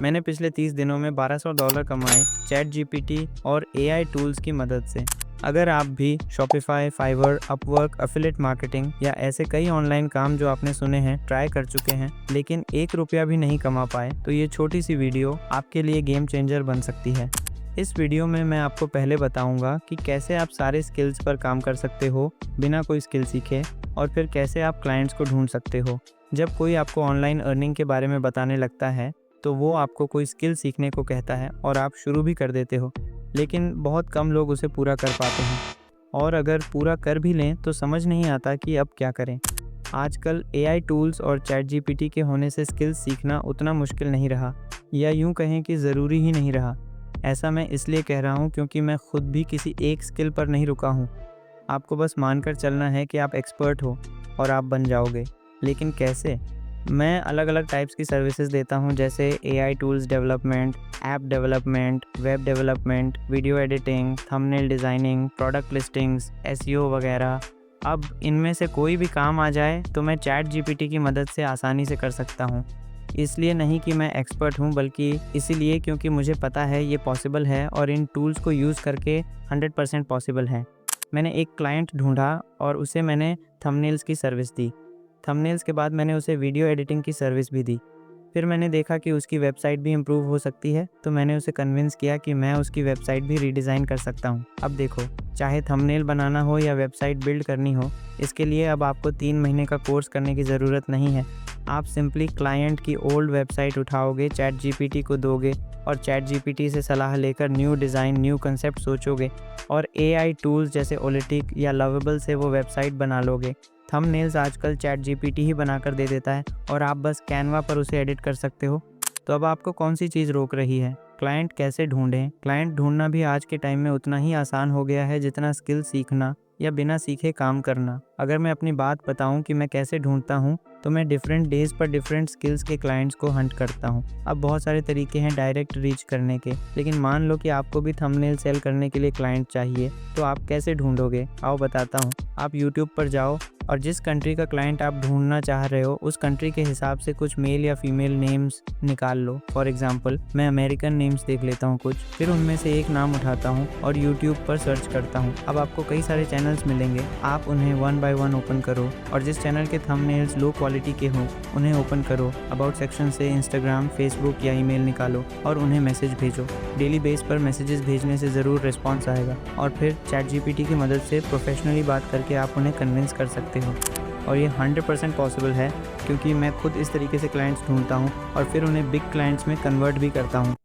मैंने पिछले 30 दिनों में $1200 कमाए चैट जीपीटी और एआई टूल्स की मदद से। अगर आप भी Shopify, Fiverr, Upwork, affiliate marketing या ऐसे कई ऑनलाइन काम जो आपने सुने हैं ट्राई कर चुके हैं लेकिन ₹1 भी नहीं कमा पाए, तो ये छोटी सी वीडियो आपके लिए गेम चेंजर बन सकती है। इस वीडियो में मैं आपको पहले बताऊंगा कि कैसे आप सारे स्किल्स पर काम कर सकते हो बिना कोई स्किल सीखे, और फिर कैसे आप क्लाइंट्स को ढूंढ सकते हो। जब कोई आपको ऑनलाइन अर्निंग के बारे में बताने लगता है तो वो आपको कोई स्किल सीखने को कहता है और आप शुरू भी कर देते हो, लेकिन बहुत कम लोग उसे पूरा कर पाते हैं, और अगर पूरा कर भी लें तो समझ नहीं आता कि अब क्या करें। आजकल एआई टूल्स और चैट जीपीटी के होने से स्किल्स सीखना उतना मुश्किल नहीं रहा, या यूं कहें कि ज़रूरी ही नहीं रहा। ऐसा मैं इसलिए कह रहा हूं क्योंकि मैं खुद भी किसी एक स्किल पर नहीं रुका हूं। आपको बस मानकर चलना है कि आप एक्सपर्ट हो और आप बन जाओगे, लेकिन कैसे? मैं अलग अलग टाइप्स की सर्विसेज देता हूं, जैसे AI tools development, app development, web development, video editing, thumbnail designing, product listings, SEO वगैरह। अब इनमें से कोई भी काम आ जाए तो मैं चैट जीपीटी की मदद से आसानी से कर सकता हूं। इसलिए नहीं कि मैं एक्सपर्ट हूं, बल्कि इसीलिए क्योंकि मुझे पता है ये पॉसिबल है और इन टूल्स को यूज़ करके 100% पॉसिबल है। मैंने एक क्लाइंट ढूंढा और उसे मैंने थंबनेल्स की सर्विस दी। थंबनेल्स के बाद मैंने उसे वीडियो एडिटिंग की सर्विस भी दी। फिर मैंने देखा कि उसकी वेबसाइट भी इम्प्रूव हो सकती है, तो मैंने उसे कन्विंस किया कि मैं उसकी वेबसाइट भी रीडिज़ाइन कर सकता हूँ। अब देखो, चाहे थंबनेल बनाना हो या वेबसाइट बिल्ड करनी हो, इसके लिए अब आपको 3 महीने का कोर्स करने की ज़रूरत नहीं है। आप सिंपली क्लाइंट की ओल्ड वेबसाइट उठाओगे, चैट जीपीटी को दोगे और चैट जीपीटी से सलाह लेकर न्यू डिज़ाइन, न्यू कंसेप्ट सोचोगे और एआई टूल्स जैसे ओलिटिक या लवेबल से वो वेबसाइट बना लोगे। थंबनेल्स आजकल चैट जीपीटी ही बनाकर दे देता है और आप बस कैनवा पर उसे एडिट कर सकते हो। तो अब आपको कौन सी चीज़ रोक रही है? क्लाइंट कैसे ढूंढें? क्लाइंट ढूंढना भी आज के टाइम में उतना ही आसान हो गया है जितना स्किल सीखना या बिना सीखे काम करना। अगर मैं अपनी बात बताऊं कि मैं कैसे ढूंढता हूं, तो मैं डिफरेंट डेज पर डिफरेंट स्किल्स के क्लाइंट्स को हंट करता हूं। अब बहुत सारे तरीके हैं डायरेक्ट रीच करने के, लेकिन मान लो कि आपको भी थंबनेल सेल करने के लिए क्लाइंट चाहिए, तो आप कैसे ढूंढोगे? आओ बताता हूँ। आप यूट्यूब पर जाओ और जिस कंट्री का क्लाइंट आप ढूंढना चाह रहे हो उस कंट्री के हिसाब से कुछ मेल या फीमेल नेम्स निकाल लो। फॉर एग्जांपल मैं अमेरिकन नेम्स देख लेता हूँ कुछ, फिर उनमें से एक नाम उठाता हूँ और यूट्यूब पर सर्च करता हूँ। अब आपको कई सारे चैनल्स मिलेंगे, आप उन्हें 1 बाय 1 ओपन करो और जिस चैनल के थंबनेल्स लो क्वालिटी के हों उन्हें ओपन करो। अबाउट सेक्शन से इंस्टाग्राम, फेसबुक या ईमेल निकालो और उन्हें मैसेज भेजो। डेली बेस पर मैसेजेस भेजने से ज़रूर रिस्पॉन्स आएगा और फिर चैट जीपीटी की मदद से प्रोफेशनली बात करके आप उन्हें कन्विंस कर सकते हो। और ये 100% पॉसिबल है, क्योंकि मैं खुद इस तरीके से क्लाइंट्स ढूंढता हूँ और फिर उन्हें बिग क्लाइंट्स में कन्वर्ट भी करता हूँ।